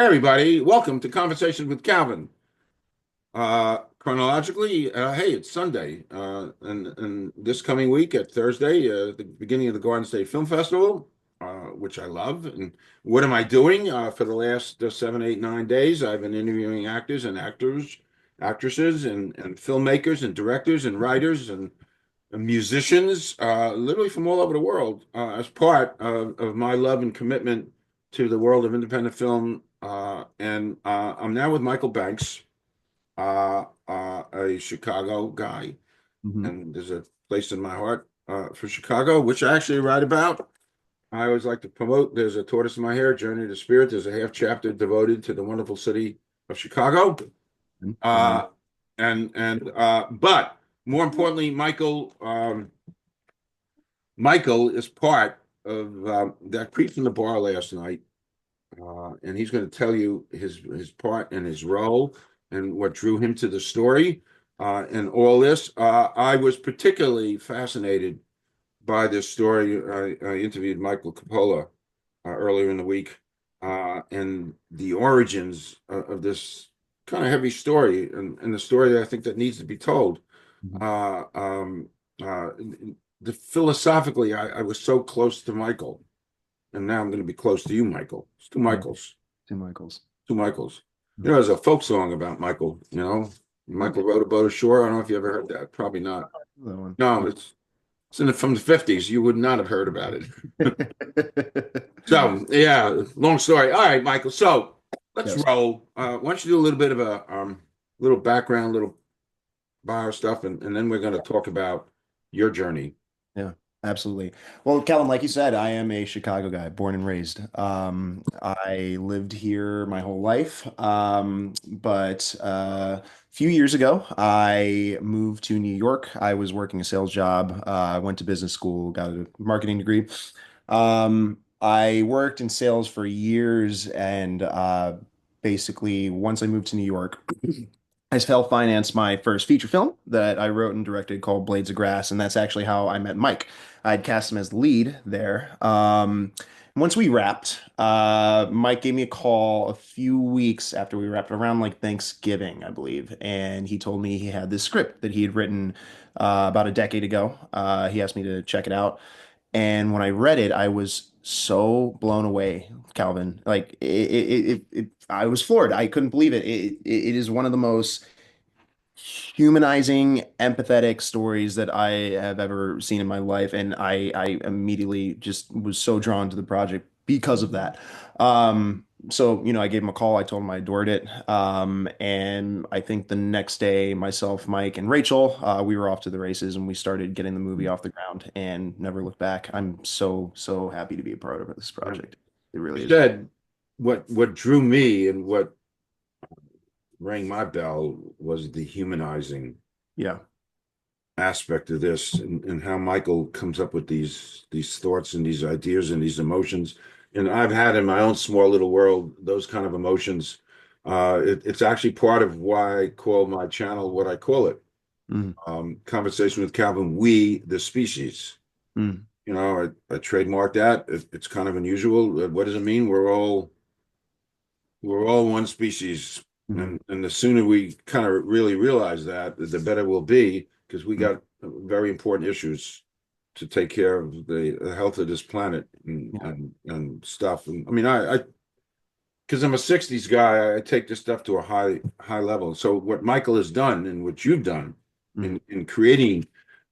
Hey everybody, welcome to Conversations with Calvin. Chronologically, hey, it's Sunday, and this coming week at Thursday, the beginning of the Garden State Film Festival, which I love. And what am I doing for the last 7, 8, 9 days? I've been interviewing actors and actresses, and filmmakers and directors and writers and musicians, literally from all over the world, as part of my love and commitment to the world of independent film. And I'm now with Michael Banks, a Chicago guy, hmm and there's a place in my heart for Chicago, which I actually write about. I always like to promote. There's a Tortoise in My Hair, Journey to Spirit. There's a half chapter devoted to the wonderful city of Chicago. Familiar. Uh, but more importantly, Michael is part of that creep from the bar last night, and he's going to tell you his part and his role and what drew him to the story and all this. I was particularly fascinated by this story. I interviewed Michael Coppola earlier in the week, and the origins of this kind of heavy story and the story that I think that needs to be told. Mhm. Uh, uh, Philosophically, I was so close to Michael, and now I'm going to be close to you, Michael. It's two Yeah, Michaels, Tim Michaels. two Michaels. Mhm. There's a folk song about Michael. Michael Okay. wrote about a shore. I don't know if you ever heard that. Probably not. That one. No, it's from the 50s. You would not have heard about it. So, yeah, long story. All right, Michael. So let's Yes. roll. Why don't you do a little bit of a little background, little bio stuff, and then we're going to talk about your journey. Yeah, absolutely. Well, Callum, like you said, I am a Chicago guy, born and raised. I lived here my whole life. But a few years ago, I moved to New York. I was working a sales job. I went to business school, got a marketing degree. I worked in sales for years, and basically, once I moved to New York, I self-financed my first feature film that I wrote and directed called Blades of Grass, and that's actually how I met Mike. I'd cast him as the lead there. Once we wrapped, Mike gave me a call a few weeks after we wrapped, around like Thanksgiving, I believe, and he told me he had this script that he had written about a decade ago. He asked me to check it out, and when I read it, I was so blown away, Calvin. Like I was floored. I couldn't believe it. It is one of the most humanizing, empathetic stories that I have ever seen in my life, and I immediately just was so drawn to the project because of that. So I gave him a call. I told him I adored it. And I think the next day, myself, Mike, and Rachel, we were off to the races, and we started getting the movie off the ground and never looked back. I'm so happy to be a part of this Yeah. project. It You really is. said what drew me and what rang my bell was the humanizing Yeah. aspect of this and how Michael comes up with these thoughts and these ideas and these emotions. And I've had in my own small little world those kind of emotions. It's actually part of why I call my channel what I call it. Mm, Conversation with Calvin, we the species. mm, I trademarked that. It's kind of unusual. What does it mean? We're all one species, mm, and the sooner we kind of really realize that, the better we'll be because we mm. got very important issues to take care of the health of this planet and Yeah. and stuff. And I mean, I because I'm a '60s guy, I take this stuff to a high level. So what Michael has done and what you've done Mm, in creating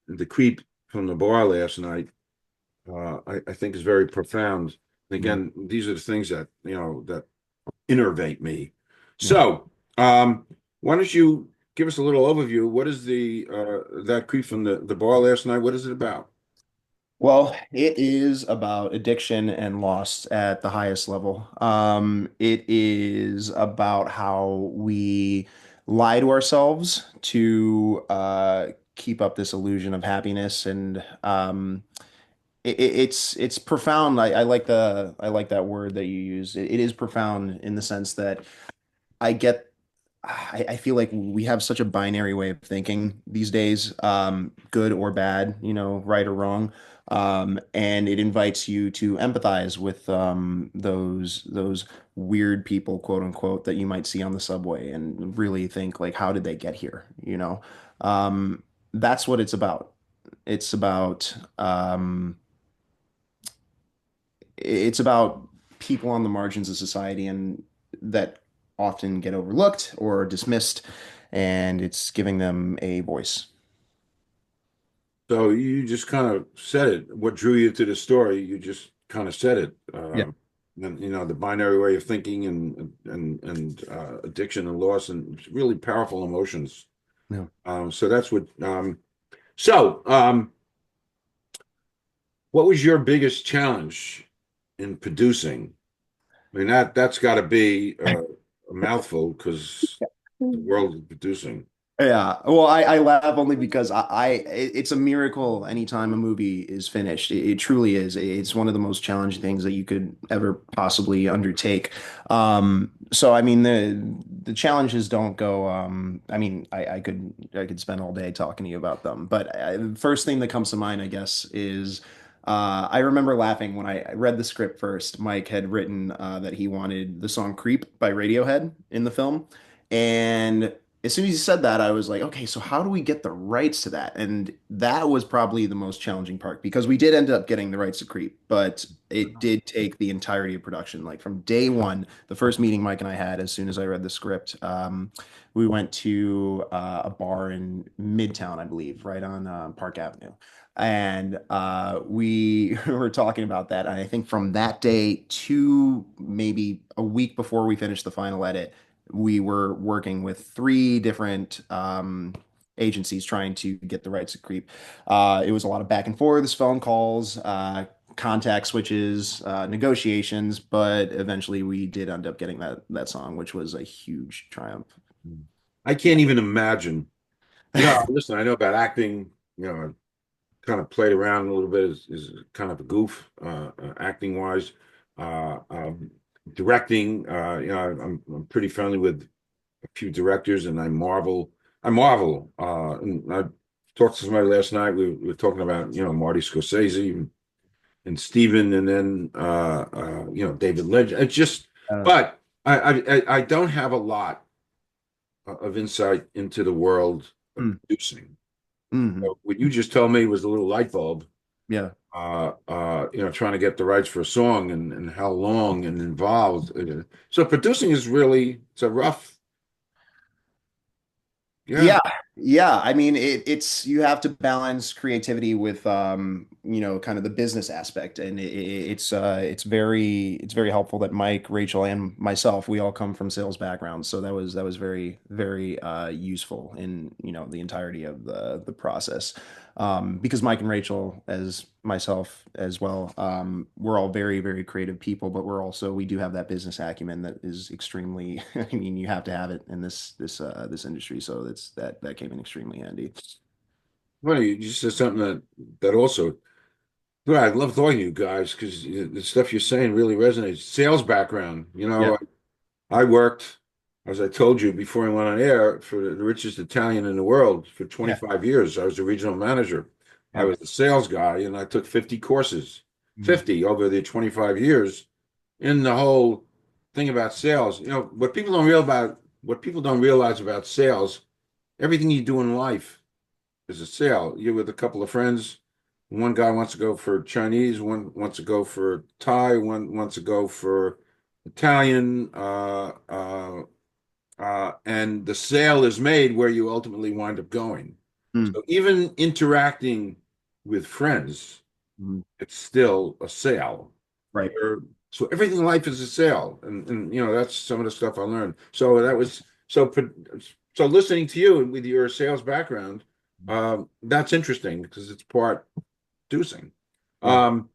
the creep from the bar last night, I think is very profound. mm. Again, these are the things that that innervate me. Yeah. So, why don't you give us a little overview? What is the that creep from the bar last night? What is it about? Well, it is about addiction and loss at the highest level. It is about how we lie to ourselves to keep up this illusion of happiness, and it's profound. I like that word that you use. It is profound in the sense that I get. I feel like we have such a binary way of thinking these days, good or bad, right or wrong. And it invites you to empathize with those weird people, quote unquote, that you might see on the subway, and really think like, how did they get here? That's what it's about. It's about it's about people on the margins of society and that often get overlooked or dismissed, and it's giving them a voice. So you just kind of said it. What drew you to the story? You just kind of said it. Yeah. And the binary way of thinking and addiction and loss and really powerful emotions. Yeah. So that's what. So what was your biggest challenge in producing? I mean that's got to be a mouthful because the world is producing. Yeah, well, I laugh only because it's a miracle anytime a movie is finished. It truly is. It's one of the most challenging things that you could ever possibly undertake. So I mean the challenges don't go. I mean I could spend all day talking to you about them, but the first thing that comes to mind, I guess, is I remember laughing when I read the script first. Mike had written that he wanted the song "Creep" by Radiohead in the film, and as soon as he said that, I was like, okay, so how do we get the rights to that? And that was probably the most challenging part because we did end up getting the rights to Creep, but it did take the entirety of production. Like from day one, the first meeting Mike and I had as soon as I read the script, we went to a bar in Midtown, I believe, right on Park Avenue. And we were talking about that. And I think from that day to maybe a week before we finished the final edit, we were working with three different agencies trying to get the rights to Creep. It was a lot of back and forth, phone calls, contact switches, negotiations, but eventually we did end up getting that song, which was a huge triumph. I can't even imagine. Listen, I know about acting. I kind of played around a little bit is kind of a goof, acting wise. Directing, I'm pretty friendly with a few directors, and I marvel. And I talked to somebody last night. We were talking about Marty Scorsese and Steven, and then David Lynch. It's just, Uh, but I don't have a lot of insight into the world of mm, producing. mhm. So what you just told me was a little light bulb. Yeah. Trying to get the rights for a song and how long and involved. So producing is really it's a rough, yeah. Yeah, yeah. I mean, it's you have to balance creativity with kind of the business aspect, and it's very helpful that Mike, Rachel, and myself, we all come from sales backgrounds, so that was very very useful in the entirety of the process. Because Mike and Rachel, as myself as well, we're all very very creative people, but we do have that business acumen that is extremely. I mean, you have to have it in this industry, so that came in extremely handy. Well, you just said something that also. Well, I love talking to you guys because the stuff you're saying really resonates. Sales background, Yeah, I worked, as I told you before I went on air, for the richest Italian in the world for yeah, 25 years. I was a regional manager. I yeah. was a sales guy, and I took 50 courses, Mhm. 50 over the 25 years in the whole thing about sales. What people don't realize about sales, everything you do in life is a sale. You're with a couple of friends. One guy wants to go for Chinese, one wants to go for Thai, one wants to go for Italian, and the sale is made where you ultimately wind up going. Mm. So even interacting with friends, Mhm. it's still a sale. Right. So everything in life is a sale, and that's some of the stuff I learned. So that was so listening to you with your sales background, that's interesting because it's part producing. Yeah. Um,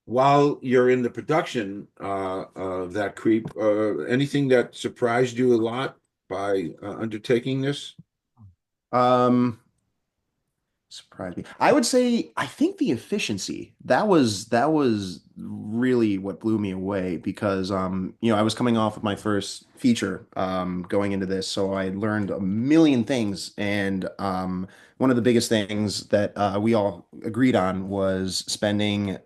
while you're in the production of that creep, anything that surprised you a lot by undertaking this? Um, Surprised me. I would say I think the efficiency that was really what blew me away because I was coming off of my first feature going into this, so I learned a million things, and one of the biggest things that we all agreed on was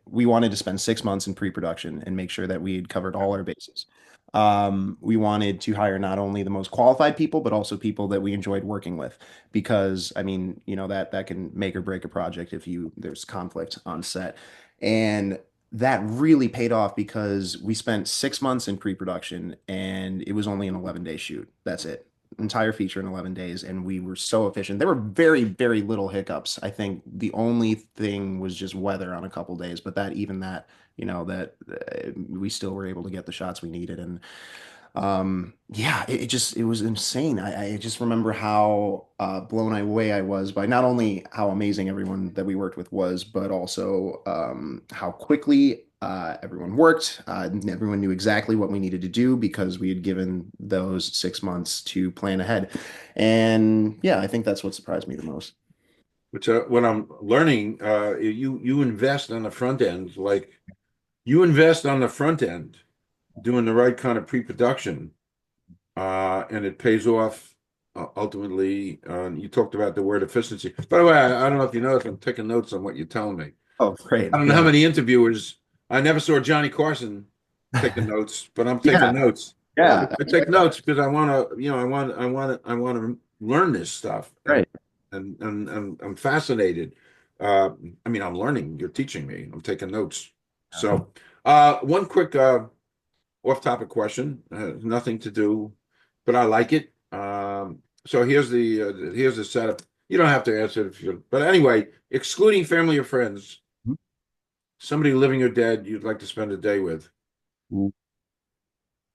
we wanted to spend 6 months in pre-production and make sure that we had covered all our bases. We wanted to hire not only the most qualified people, but also people that we enjoyed working with, because I mean, that can make or break a project if there's conflict on set. And that really paid off because we spent 6 months in pre-production and it was only an 11-day shoot. That's it. Entire feature in 11 days. And we were so efficient. There were very, very little hiccups. I think the only thing was just weather on a couple days, but even that, we still were able to get the shots we needed. And yeah, it was insane. I just remember how blown away I was by not only how amazing everyone that we worked with was, but also how quickly everyone worked. Everyone knew exactly what we needed to do because we had given those 6 months to plan ahead. And yeah, I think that's what surprised me the most. Which what I'm learning, you invest on the front end, like you invest on the front end, doing the right kind of pre-production, and it pays off ultimately. You talked about the word efficiency. By the way, I don't know if you know if I'm taking notes on what you're telling me. Oh, great. I don't know how Yeah. many interviewers. I never saw Johnny Carson taking notes, but I'm taking Yeah. notes. Yeah. I take notes because I want to, I want to learn this stuff, Right. and I'm fascinated. I mean, I'm learning. You're teaching me. I'm taking notes. So, one quick off-topic question, nothing to do, but I like it. So here's the setup. You don't have to answer it if you, but anyway, excluding family or friends, somebody living or dead you'd like to spend a day with.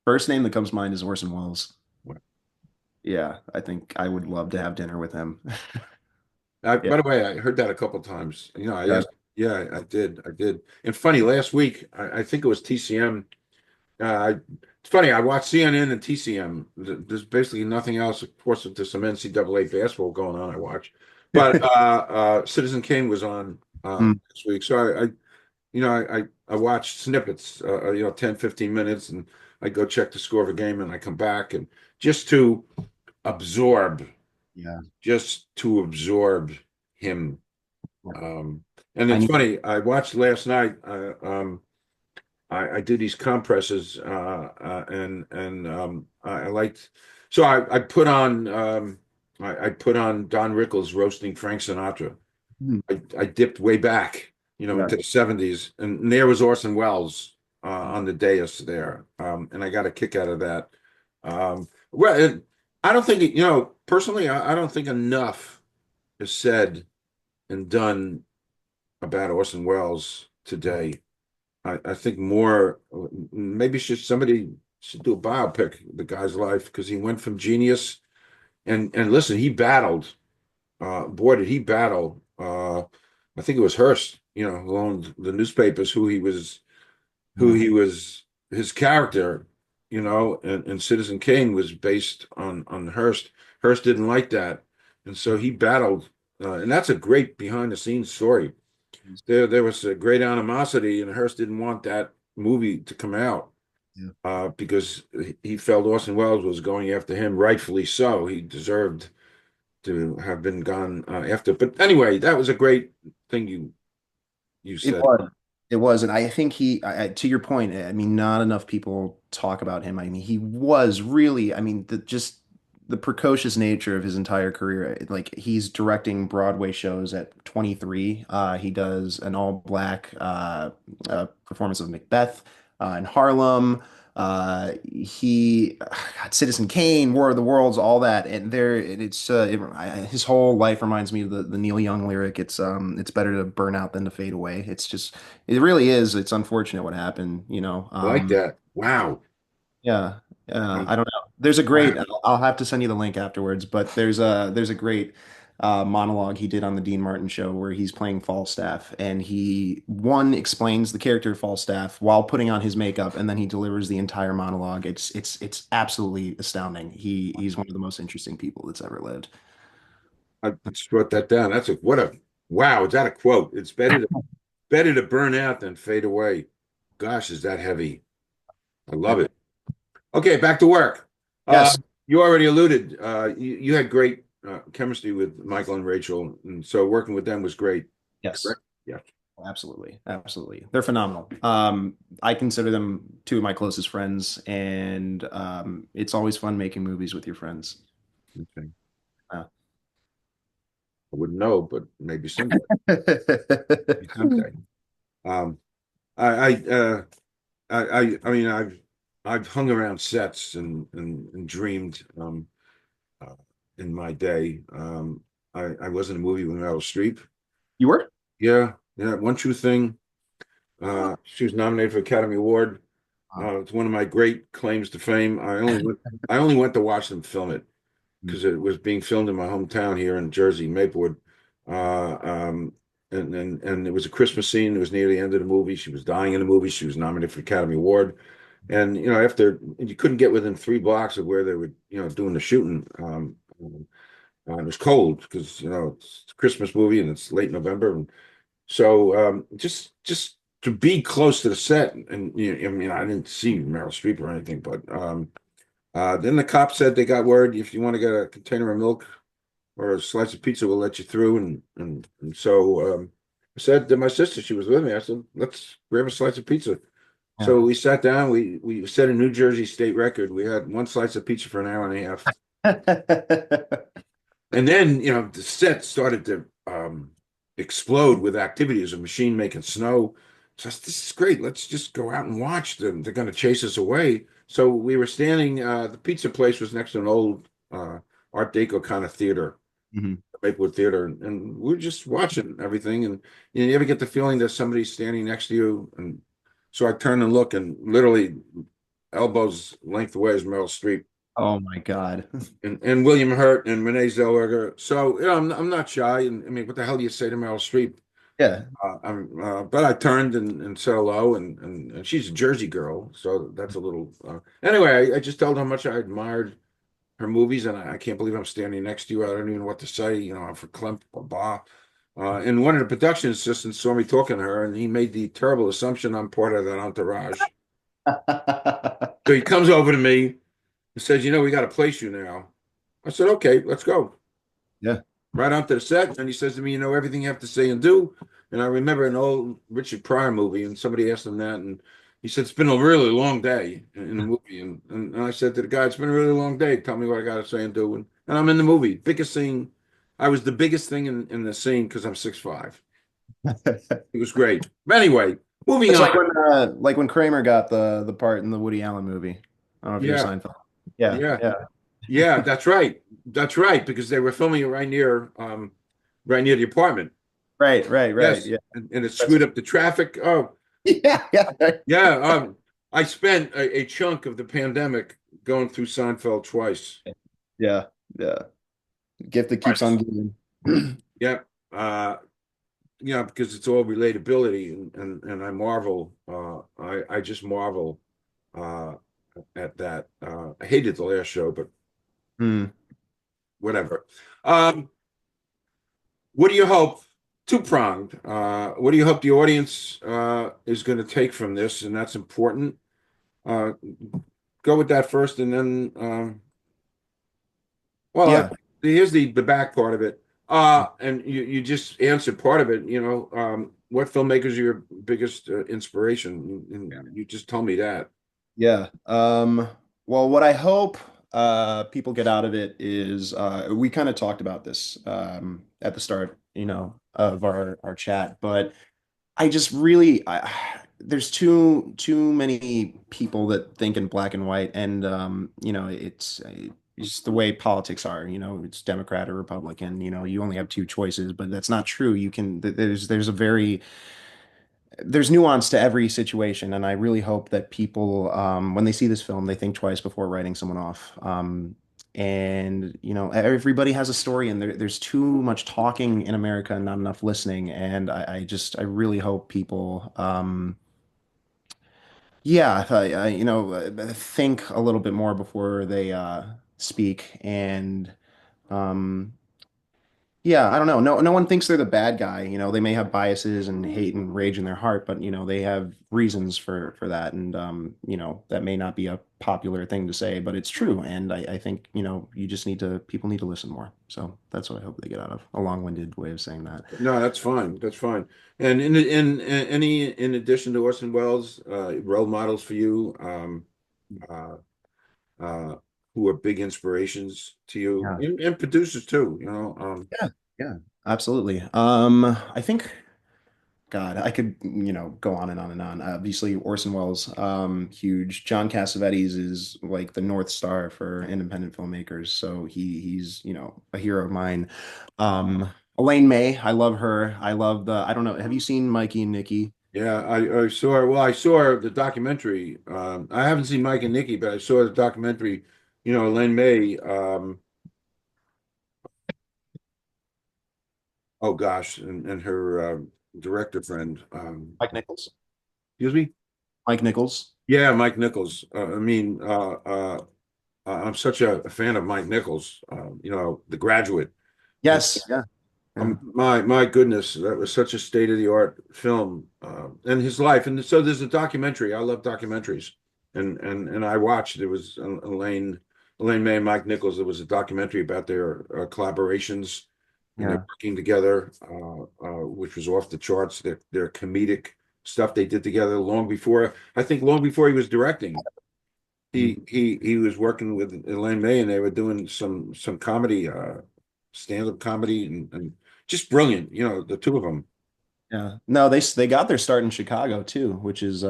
First name that comes to mind is Orson Welles. Yeah, I think I would love to have dinner with him. Yeah. By the way, I heard that a couple times. I Yeah. asked. Yeah, I did. I did. And funny, last week, I think it was TCM. It's funny. I watched CNN and TCM. There's basically nothing else. Of course, there's some NCAA basketball going on. I watch, but Citizen Kane was on Mm, this week, so I watched snippets. 10, 15 minutes, and I go check the score of a game, and I come back and just to absorb, yeah. just to absorb him. Um, and I it's need. funny. I watched last night. I do these compresses, and I liked. So I put on I put on Don Rickles roasting Frank Sinatra. Mm, I dipped way back, yeah. into the '70s, and there was Orson Welles on the dais there, and I got a kick out of that. I don't think personally, I don't think enough is said and done about Orson Welles today. I think more, maybe somebody should do a biopic of the guy's life because he went from genius and listen, he battled. Boy, did he battle. I think it was Hearst, who owned the newspapers, who Yeah. he was, his character, and Citizen Kane was based on Hearst. Hearst didn't like that, and so he battled, and that's a great behind the scenes story. There was a great animosity, and Hearst didn't want that movie to come out Yeah. because he felt Orson Welles was going after him, rightfully so. He deserved to have been gone after. But anyway, that was a great thing you It said. was. It was, and I think to your point, I mean, not enough people talk about him. I mean, he was really, I mean, just the precocious nature of his entire career. Like he's directing Broadway shows at 23. He does an all black performance of Macbeth in Harlem. God, Citizen Kane, War of the Worlds, all that, and his whole life reminds me of the Neil Young lyric. It's better to burn out than to fade away. It really is. It's unfortunate what happened, you know. I like that. Wow. Yeah, I don't know. There's a great. Wow. I'll have to send you the link afterwards, but there's a great monologue he did on the Dean Martin show where he's playing Falstaff, and he one explains the character of Falstaff while putting on his makeup, and then he delivers the entire monologue. It's absolutely astounding. He's one of the most interesting people that's ever lived. I just wrote that down. What a wow. Is that a quote? It's better to burn out than fade away. gosh, is that heavy? I love it. Okay, back to work. Uh, Yes. you already alluded. You had great chemistry with Michael and Rachel, and so working with them was great. Yes. Correct? Yeah. Absolutely. Absolutely. They're phenomenal. I consider them two of my closest friends, and it's always fun making movies with your friends. Okay. Uh, I wouldn't know, but maybe someday. Maybe someday. Um, I, I, uh, I mean, I've hung around sets and dreamed uh, in my day. I was in a movie with Meryl Streep. You were? Yeah, yeah. One True Thing. She was nominated for Academy Award. It's one of my great claims to fame. I only went to watch them film it because it was being filmed in my hometown here in Jersey, Maplewood. Uh, um, and it was a Christmas scene. It was near the end of the movie. She was dying in the movie. She was nominated for Academy Award. And after you couldn't get within 3 blocks of where they were, doing the shooting. It was cold because it's a Christmas movie and it's late November, and so just to be close to the set, and I mean, I didn't see Meryl Streep or anything, but then the cop said they got word if you want to get a container of milk or a slice of pizza, we'll let you through, and so I said to my sister, she was with me. I said, let's grab a slice of pizza. So we sat down. We set a New Jersey state record. We had one slice of pizza for an hour and a half. Yeah. And then, the set started to explode with activities, a machine making snow. So I said, this is great. Let's just go out and watch them. They're going to chase us away. So we were standing, the pizza place was next to an old Art Deco kind of theater, Mhm. Maplewood Theater. And we were just watching everything. And you ever get the feeling that somebody's standing next to you? And so I turned and look, and literally elbows length away is Meryl Streep Oh my God. and William Hurt and Renee Zellweger. So I'm not shy. And I mean, what the hell do you say to Meryl Streep? Yeah. But I turned and said hello, and she's a Jersey girl, so that's a little. Anyway, I just told her how much I admired her movies, and I can't believe I'm standing next to you. I don't even know what to say. I'm for Clem or Bah. And one of the production assistants saw me talking to her, and he made the terrible assumption I'm part of that entourage. So he comes over to me and says, we got to place you now. I said, okay, let's go. Yeah. Right onto the set. And he says to me, everything you have to say and do. And I remember an old Richard Pryor movie, and somebody asked him that. And he said, it's been a really long day in the movie. And I said to the guy, it's been a really long day. Tell me what I got to say and do. And I'm in the movie. Biggest scene. I was the biggest thing in the scene because I'm 6'5". It was great. But anyway, moving It's on. like when Kramer got the part in the Woody Allen movie. I don't know if you're a Yeah. Seinfeld. Yeah, Yeah. yeah. Yeah. That's right. That's right. Because they were filming it right near the apartment. Right, right, right. Yes. Yeah. And it That's screwed up the traffic. Oh, yeah, yeah. yeah, I spent a chunk of the pandemic going through Seinfeld twice. Yeah, yeah. Gift that keeps on Twice. giving. Yep. Because it's all relatability, and I marvel. I just marvel uh, at that. I hated the last show, but Hmm. whatever. Um, what do you hope? Two-pronged. What do you hope the audience is going to take from this? And that's important. Uh, go with that first, and then well, Yeah. here's the back part of it. And you just answered part of it. What filmmakers are your biggest inspiration? And you just told me that. Yeah. Well, what I hope people get out of it is we kind of talked about this at the start, of our chat, but I just really there's too many people that think in black and white, and it's just the way politics are. It's Democrat or Republican. You only have two choices, but that's not true. You can there's nuance to every situation, and I really hope that people, when they see this film, they think twice before writing someone off. And everybody has a story, and there's too much talking in America and not enough listening. And I really hope people, yeah, think a little bit more before they speak, and um, Yeah, I don't know. No one thinks they're the bad guy. They may have biases and hate and rage in their heart, but they have reasons for that. And that may not be a popular thing to say, but it's true. And I think, you just people need to listen more. So that's what I hope they get out of a long-winded way of saying that. No, that's fine. That's fine. And in addition to Orson Welles, role models for you, uh, uh, who are big inspirations to you, Yeah. and producers too. Yeah. Yeah, absolutely. I think God, I could, go on and on and on. Obviously, Orson Welles, huge. John Cassavetes is like the North Star for independent filmmakers. So he's, a hero of mine. Um, Elaine May, I love her. I don't know, have you seen Mikey and Nikki? Yeah, I saw. Well, I saw the documentary. I haven't seen Mike and Nikki, but I saw the documentary. Elaine May. Oh gosh, and her director friend. Mike Nichols. Excuse me. Mike Nichols. Yeah, Mike Nichols. I'm such a fan of Mike Nichols. The Graduate. And Yes. Yeah. Yeah. my goodness, that was such a state of the art film, and his life. And so there's a documentary. I love documentaries, and I watched. There was Elaine May and Mike Nichols. There was a documentary about their collaborations and their Yeah. working together, which was off the charts. Their comedic stuff they did together long before. I think long before he was directing. Mhm. He was working with Elaine May, and they were doing some comedy, stand-up comedy, and just brilliant. The two of them. Yeah. No, they got their start in Chicago too, which is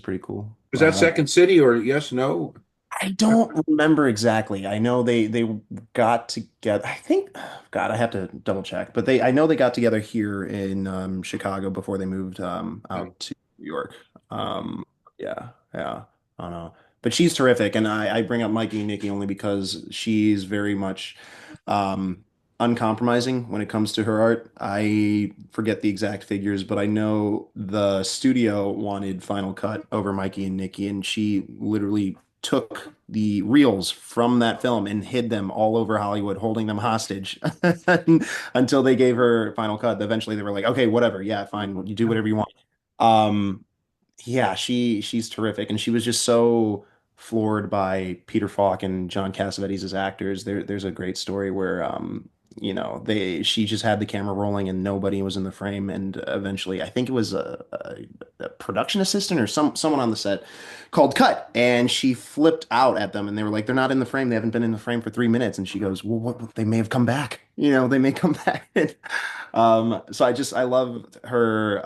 pretty cool. Was that Second City or yes, no? I don't remember exactly. I know they got together. I think, God, I have to double check. But I know they got together here in Chicago before they moved Yeah, out to New York. yeah. Yeah, yeah. I don't know. But she's terrific, and I bring up Mikey and Nikki only because she's very much um, uncompromising when it comes to her art. I forget the exact figures, but I know the studio wanted Final Cut over Mikey and Nikki, and she literally took the reels from that film and hid them all over Hollywood, holding them hostage until they gave her Final Cut. Eventually, they were like, "Okay, whatever, yeah, fine, you do whatever you want." Um, yeah, she's terrific, and she was just so floored by Peter Falk and John Cassavetes as actors. There's a great story where she just had the camera rolling and nobody was in the frame, and eventually I think it was a production assistant or someone on the set called cut, and she flipped out at them, and they were like, "They're not in the frame. They haven't been in the frame for 3 minutes," and she goes, "Well, what? They may have come back. They may come back." So I love her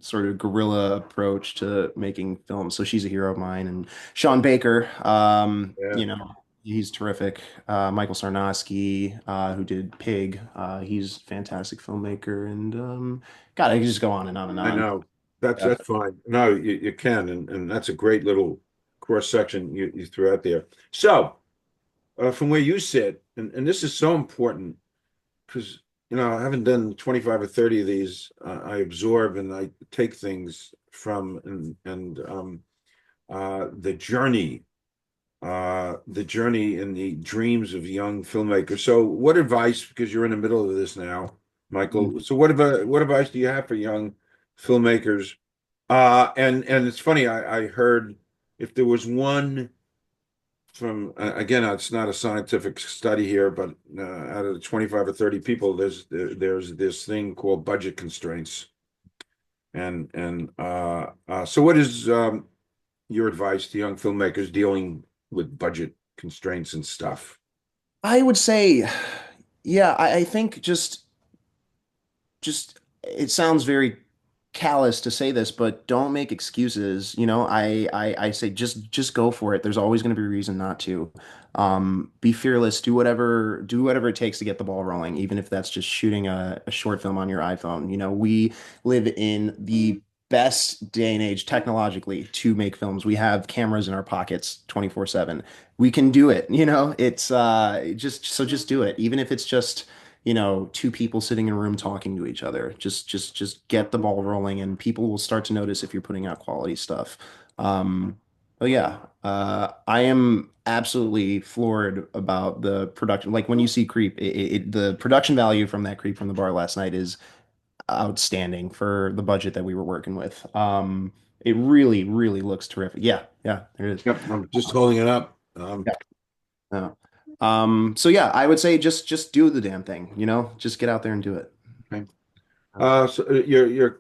sort of guerrilla approach to making films. So she's a hero of mine. And Sean Baker, Yeah. he's terrific. Michael Sarnowski, who did Pig, he's a fantastic filmmaker. And God, I could just go on and on and I on. know. That's Yeah. that's fine. No, you can, and that's a great little cross section you threw out there. So, from where you sit, and this is so important because having done 25 or 30 of these, I absorb and I take things from and the journey and the dreams of young filmmakers. So, what advice, because you're in the middle of this now, Michael, so what advice do you have for young filmmakers? And it's funny, I heard if there was one from again, it's not a scientific study here, but out of the 25 or 30 people, there's this thing called budget constraints. And so what is your advice to young filmmakers dealing with budget constraints and stuff? I would say, yeah, I think just it sounds very callous to say this, but don't make excuses. I say just go for it. There's always going to be a reason not to. Be fearless. Do whatever it takes to get the ball rolling, even if that's just shooting a short film on your iPhone. We live in the best day and age technologically to make films. We have cameras in our pockets 24/7. We can do it. It's just do it, even if it's just two people sitting in a room talking to each other. Just get the ball rolling, and people will start to notice if you're putting out quality stuff. Um, Oh yeah. I am absolutely floored about the production. Like when you see Creep, the production value from that Creep from the bar last night is outstanding for the budget that we were working with. It really, really looks terrific. Yeah, yeah, there it is. Yep, I'm just holding it up. Yeah. Yeah. So yeah, I would say just do the damn thing, just get out there and do it. Okay. So you're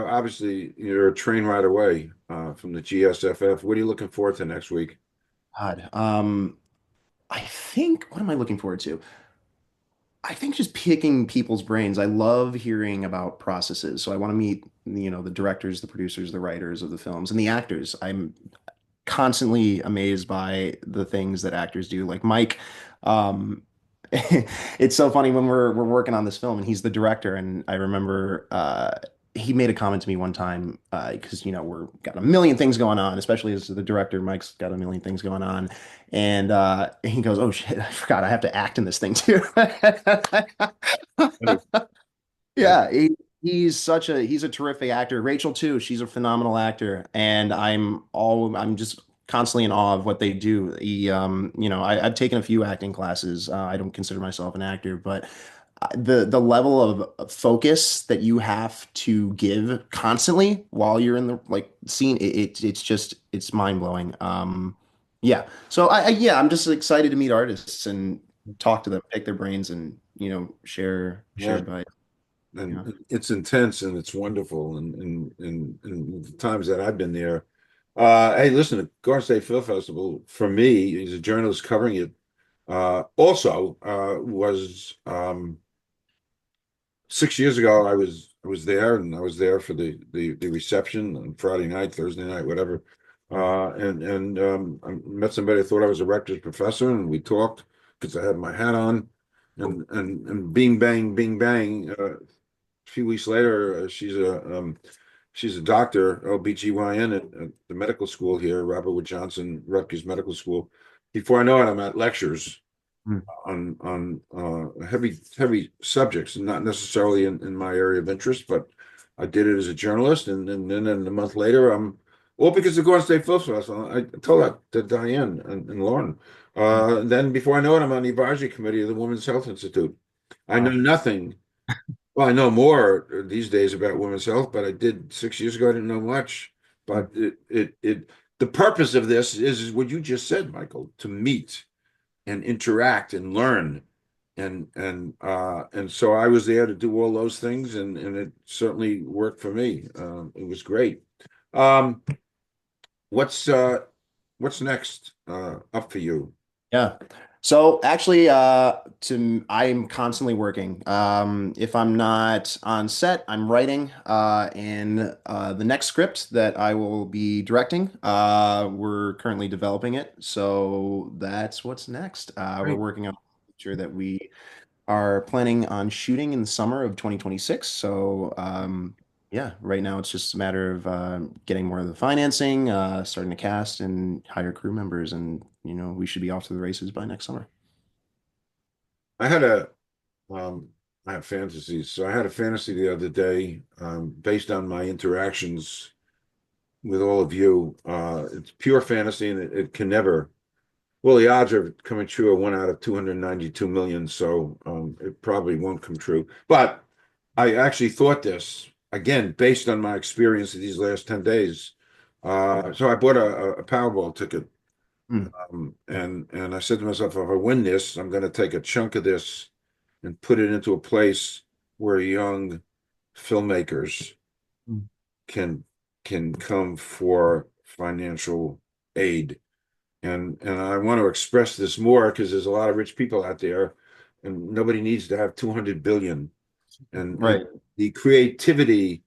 obviously you're a train ride away from the GSFF. What are you looking forward to next week? God. I think what am I looking forward to? I think just picking people's brains. I love hearing about processes. So I want to meet, the directors, the producers, the writers of the films, and the actors. I'm constantly amazed by the things that actors do. Like Mike, um, it's so funny when we're working on this film and he's the director. And I remember he made a comment to me one time because we're got a million things going on, especially as the director. Mike's got a million things going on, and he goes, "Oh shit, I forgot I have to act in this thing too." Yeah, he's a terrific actor. Rachel too. She's a phenomenal actor, and I'm just constantly in awe of what they do. I've taken a few acting classes. I don't consider myself an actor, but the level of focus that you have to give constantly while you're in the like scene, it's mind blowing. Yeah. So yeah, I'm just excited to meet artists and talk to them, pick their brains, and share Yeah, advice. Yeah. and it's intense and it's wonderful and the times that I've been there. Hey, listen, the Garden State Film Festival for me as a journalist covering it also was 6 years ago. I was there and I was there for the reception on Friday night, Thursday night, whatever. And I met somebody. I thought I was a rector's professor, and we talked because I had my hat on, and bing bang. A few weeks later, she's a doctor, OBGYN at the medical school here, Robert Wood Johnson Rutgers Medical School. Before I know it, I'm at lectures Mm. on heavy subjects, and not necessarily in my area of interest, but I did it as a journalist, and then a month later, I'm all because of Garden State Film Festival. I told that to Diane and Lauren. Then before I know it, I'm on the advisory committee of the Women's Health Institute. I know Wow. nothing. Well, I know more these days about women's health, but I did 6 years ago. I didn't know much. Mm. But the purpose of this is what you just said, Michael, to meet and interact and learn. And so I was there to do all those things, and it certainly worked for me. It was great. Um, what's uh, what's next up for you? Yeah. So actually, I'm constantly working. If I'm not on set, I'm writing. And the next script that I will be directing, we're currently developing it. So that's what's next. We're Great. working on a picture that we are planning on shooting in the summer of 2026. So yeah, right now it's just a matter of getting more of the financing, starting to cast and hire crew members, and we should be off to the races by next summer. I had a Um, I have fantasies. So I had a fantasy the other day, based on my interactions with all of you. It's pure fantasy and it can never, well, the odds of it coming true are 1 out of 292 million. So it probably won't come true. But I actually thought this again, based on my experience of these last 10 days. So I bought a Powerball ticket. Mm, And I said to myself, if I win this, I'm going to take a chunk of this and put it into a place where young filmmakers mm, can can come for financial aid. And I want to express this more because there's a lot of rich people out there, and nobody needs to have 200 billion. And right. the creativity,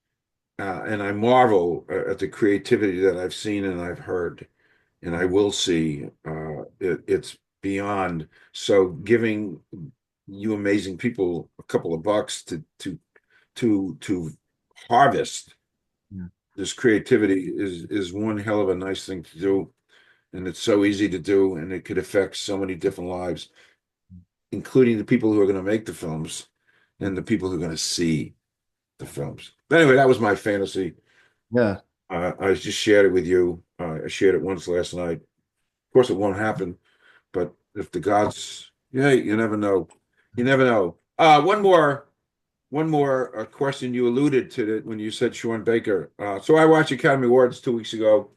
and I marvel at the creativity that I've seen and I've heard, and I will see. It's beyond. So giving you amazing people a couple of bucks to harvest Yeah. this creativity is one hell of a nice thing to do, and it's so easy to do, and it could affect so many different lives, including the people who are going to make the films and the people who are going to see the films. But anyway, that was my fantasy. Yeah. I just shared it with you. I shared it once last night. Of course, it won't happen, but if the gods, yeah, you never know. You never know. One more question. You alluded to it when you said Sean Baker. So I watched Academy Awards 2 weeks ago,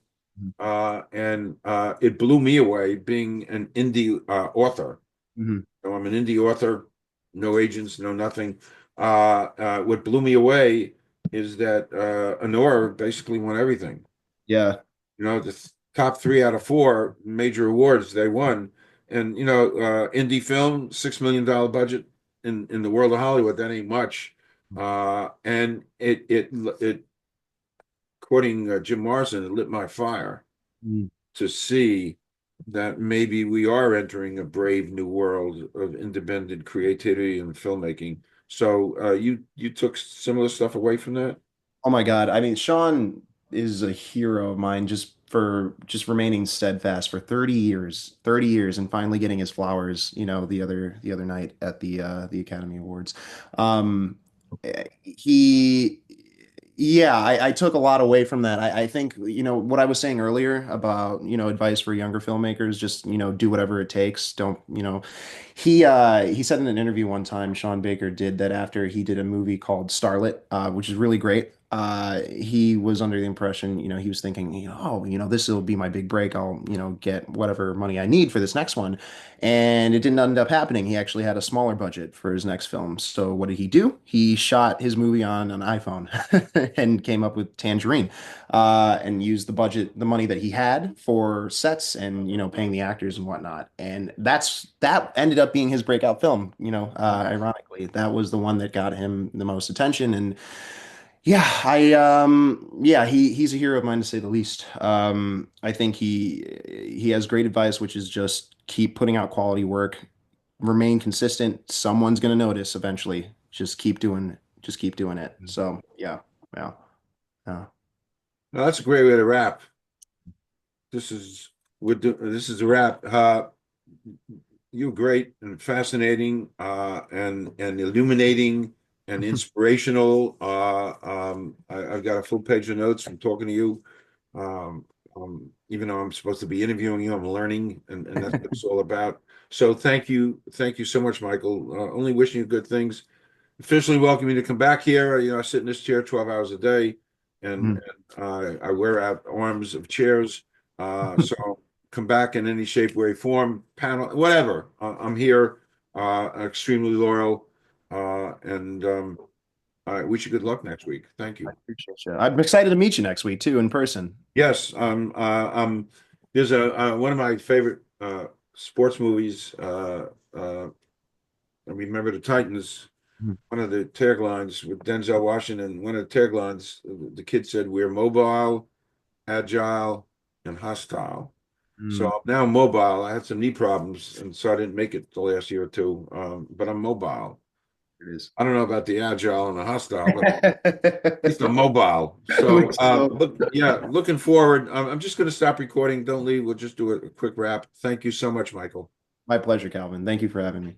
and it blew me away being an indie author. Mhm. So I'm an indie author, no agents, no nothing. What blew me away is that Honora basically won everything. Yeah. The top three out of four major awards they won. And indie film, $6 million budget in the world of Hollywood, that ain't much. And it quoting Jim Morrison, it lit my fire Mm. to see that maybe we are entering a brave new world of independent creativity and filmmaking. So you took similar stuff away from that? Oh my God. I mean, Sean is a hero of mine just for just remaining steadfast for 30 years and finally getting his flowers, the other night at the Academy Awards. He Yeah, I took a lot away from that. I think, what I was saying earlier about, advice for younger filmmakers, just, do whatever it takes. Don't, he said in an interview one time, Sean Baker did, that after he did a movie called Starlet, which is really great. He was under the impression, he was thinking, oh, this will be my big break. I'll, get whatever money I need for this next one. And it didn't end up happening. He actually had a smaller budget for his next film. So what did he do? He shot his movie on an iPhone and came up with Tangerine, and used the money that he had for sets and, paying the actors and whatnot. And that ended up being his breakout film. Ironically, that was the one that got him the most attention. And yeah, he's a hero of mine to say the least. I think he has great advice, which is just keep putting out quality work, remain consistent. Someone's gonna notice eventually. Just keep doing it. So yeah, yeah, yeah. No, that's a great way to wrap. This is a wrap. You're great and fascinating, and illuminating and inspirational. I've got a full page of notes from talking to you. Even though I'm supposed to be interviewing you, I'm learning, and that's what it's all about. So thank you so much, Michael. Only wishing you good things. Officially welcome you to come back here. I sit in this chair 12 hours a day, and, Mhm. I wear out arms of chairs. So come back in any shape, way, form, panel, whatever. I'm here, extremely loyal, and I wish you good luck next week. Thank I you. appreciate you. I'm excited to meet you next week too in person. Yes, there's a one of my favorite sports movies. I remember the Titans. One of the taglines with Denzel Washington, one of the taglines, the kid said, "We're mobile, agile, and hostile." So Mm, I'm now mobile. I had some knee problems, and so I didn't make it the last year or two. But I'm mobile. it is. I don't know about the agile and the hostile, but at least I'm At mobile. So least so. yeah, looking forward. I'm just going to stop recording. Don't leave. We'll just do a quick wrap. Thank you so much, Michael. My pleasure, Calvin. Thank you for having me.